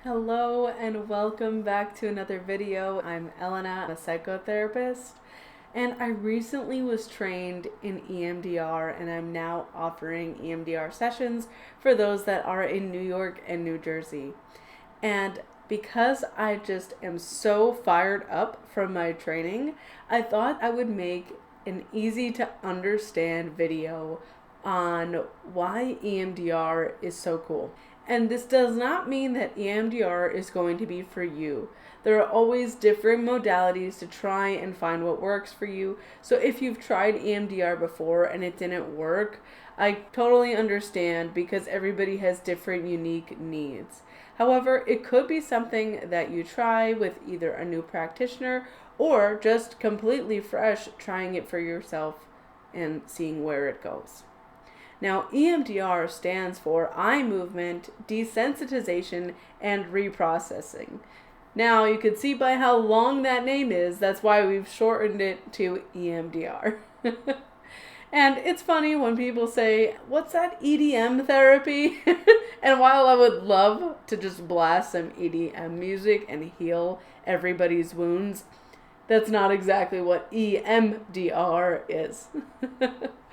Hello and welcome back to another video. I'm Elena, a psychotherapist, and I recently was trained in EMDR and I'm now offering EMDR sessions for those that are in New York and New Jersey. And because I just am so fired up from my training, I thought I would make an easy to understand video on why EMDR is so cool. And this does not mean that EMDR is going to be for you. There are always different modalities to try and find what works for you. So if you've tried EMDR before and it didn't work, I totally understand because everybody has different unique needs. However, it could be something that you try with either a new practitioner or just completely fresh, trying it for yourself and seeing where it goes. Now, EMDR stands for eye movement, desensitization, and reprocessing. Now, you can see by how long that name is, that's why we've shortened it to EMDR. And it's funny when people say, what's that EDM therapy? And while I would love to just blast some EDM music and heal everybody's wounds, that's not exactly what EMDR is.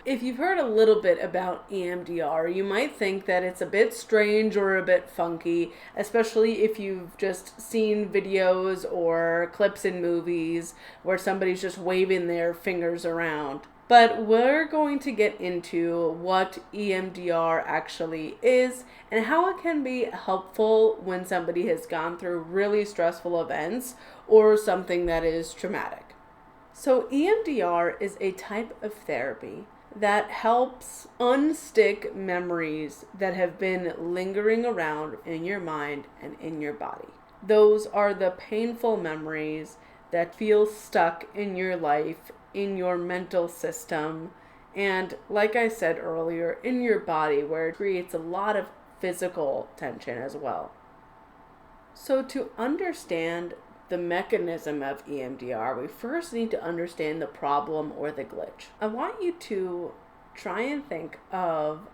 If you've heard a little bit about EMDR, you might think that it's a bit strange or a bit funky, especially if you've just seen videos or clips in movies where somebody's just waving their fingers around. But we're going to get into what EMDR actually is and how it can be helpful when somebody has gone through really stressful events or something that is traumatic. So EMDR is a type of therapy that helps unstick memories that have been lingering around in your mind and in your body. Those are the painful memories that feel stuck in your life, in your mental system, and like I said earlier, in your body, where it creates a lot of physical tension as well. So to understand the mechanism of EMDR, we first need to understand the problem or the glitch. I want you to try and think of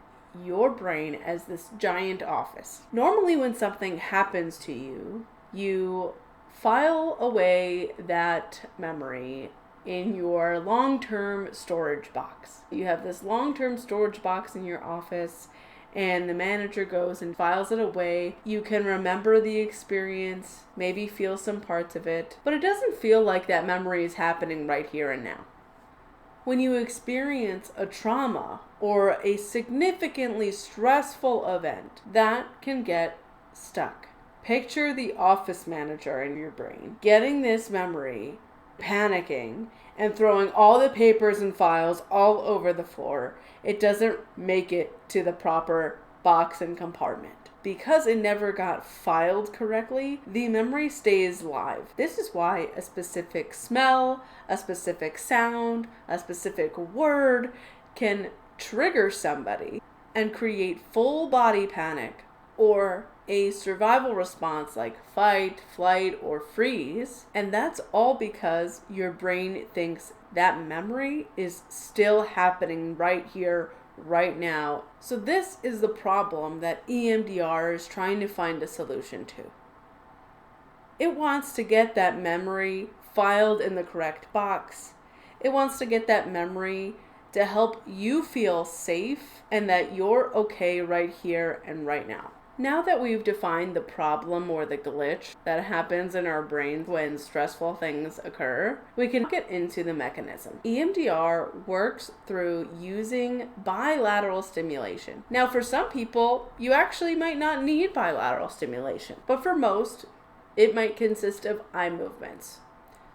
your brain as this giant office. Normally when something happens to you, you file away that memory in your long-term storage box. You have this long-term storage box in your office, and the manager goes and files it away. You can remember the experience, maybe feel some parts of it, but it doesn't feel like that memory is happening right here and now. When you experience a trauma or a significantly stressful event, that can get stuck. Picture the office manager in your brain getting this memory, panicking, and throwing all the papers and files all over the floor. It doesn't make it to the proper box and compartment. Because it never got filed correctly, the memory stays live. This is why a specific smell, a specific sound, a specific word can trigger somebody and create full body panic or a survival response like fight, flight, or freeze. And that's all because your brain thinks that memory is still happening right here, right now. So this is the problem that EMDR is trying to find a solution to. It wants to get that memory filed in the correct box. It wants to get that memory to help you feel safe and that you're okay right here and right now. Now that we've defined the problem or the glitch that happens in our brains when stressful things occur, we can get into the mechanism. EMDR works through using bilateral stimulation. Now, for some people, you actually might not need bilateral stimulation, but for most, it might consist of eye movements.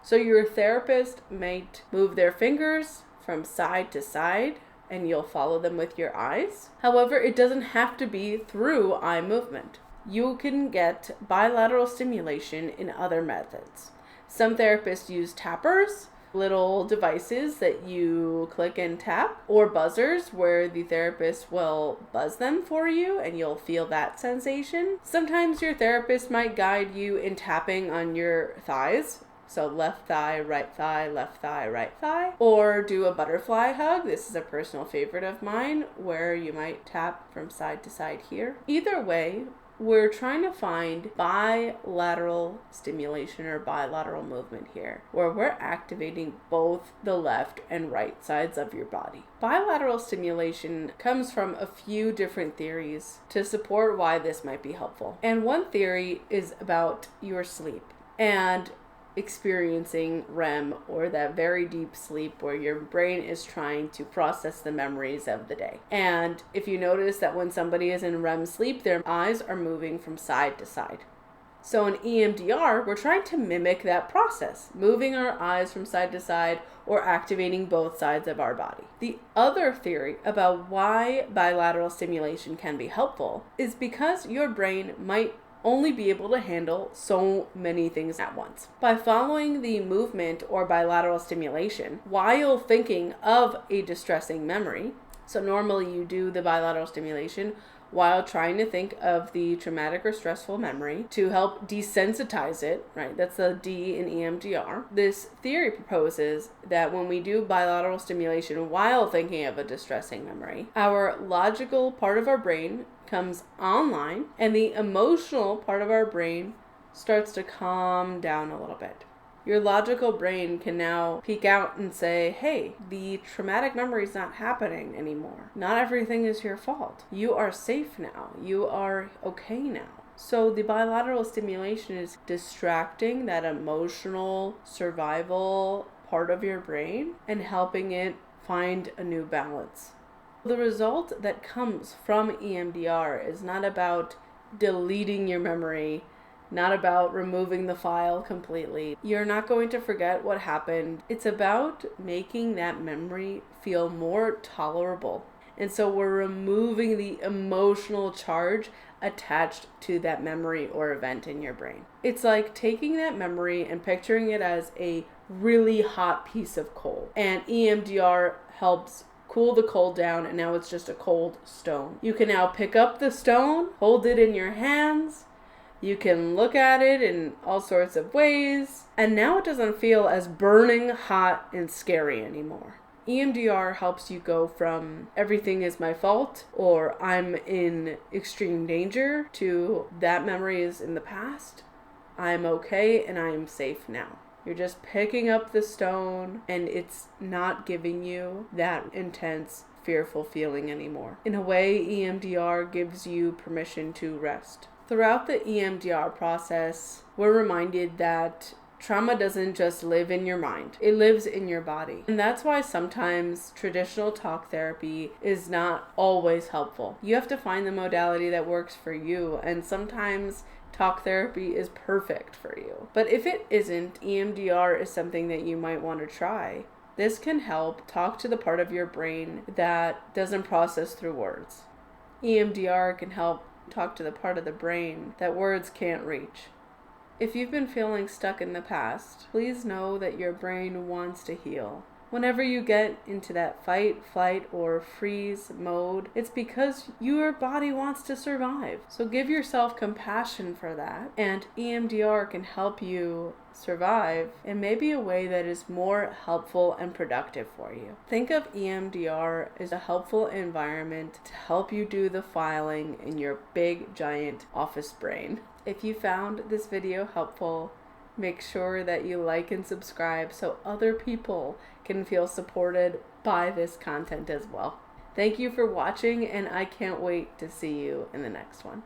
So your therapist might move their fingers from side to side, and you'll follow them with your eyes. However, it doesn't have to be through eye movement. You can get bilateral stimulation in other methods. Some therapists use tappers, little devices that you click and tap, or buzzers where the therapist will buzz them for you and you'll feel that sensation. Sometimes your therapist might guide you in tapping on your thighs. So left thigh, right thigh, left thigh, right thigh. Or do a butterfly hug. This is a personal favorite of mine where you might tap from side to side here. Either way, we're trying to find bilateral stimulation or bilateral movement here, where we're activating both the left and right sides of your body. Bilateral stimulation comes from a few different theories to support why this might be helpful. And one theory is about your sleep and experiencing REM, or that very deep sleep where your brain is trying to process the memories of the day. And if you notice that when somebody is in REM sleep, their eyes are moving from side to side. So in EMDR, we're trying to mimic that process, moving our eyes from side to side or activating both sides of our body. The other theory about why bilateral stimulation can be helpful is because your brain might only be able to handle so many things at once. By following the movement or bilateral stimulation while thinking of a distressing memory, so normally you do the bilateral stimulation while trying to think of the traumatic or stressful memory to help desensitize it, right? That's the D in EMDR. This theory proposes that when we do bilateral stimulation while thinking of a distressing memory, our logical part of our brain comes online and the emotional part of our brain starts to calm down a little bit. Your logical brain can now peek out and say, hey, the traumatic memory is not happening anymore. Not everything is your fault. You are safe now. You are okay now. So the bilateral stimulation is distracting that emotional survival part of your brain and helping it find a new balance. The result that comes from EMDR is not about deleting your memory, not about removing the file completely. You're not going to forget what happened. It's about making that memory feel more tolerable. And so we're removing the emotional charge attached to that memory or event in your brain. It's like taking that memory and picturing it as a really hot piece of coal. And EMDR helps cool the coal down, and now it's just a cold stone. You can now pick up the stone, hold it in your hands, you can look at it in all sorts of ways, and now it doesn't feel as burning hot and scary anymore. EMDR helps you go from everything is my fault or I'm in extreme danger to that memory is in the past, I'm okay and I am safe now. You're just picking up the stone and it's not giving you that intense, fearful feeling anymore. In a way, EMDR gives you permission to rest. Throughout the EMDR process, we're reminded that trauma doesn't just live in your mind, it lives in your body. And that's why sometimes traditional talk therapy is not always helpful. You have to find the modality that works for you, and sometimes talk therapy is perfect for you. But if it isn't, EMDR is something that you might want to try. This can help talk to the part of your brain that doesn't process through words. EMDR can help talk to the part of the brain that words can't reach. If you've been feeling stuck in the past, please know that your brain wants to heal. Whenever you get into that fight, flight, or freeze mode, it's because your body wants to survive. So give yourself compassion for that, and EMDR can help you survive in maybe a way that is more helpful and productive for you. Think of EMDR as a helpful environment to help you do the filing in your big, giant office brain. If you found this video helpful, make sure that you like and subscribe so other people can feel supported by this content as well. Thank you for watching, and I can't wait to see you in the next one.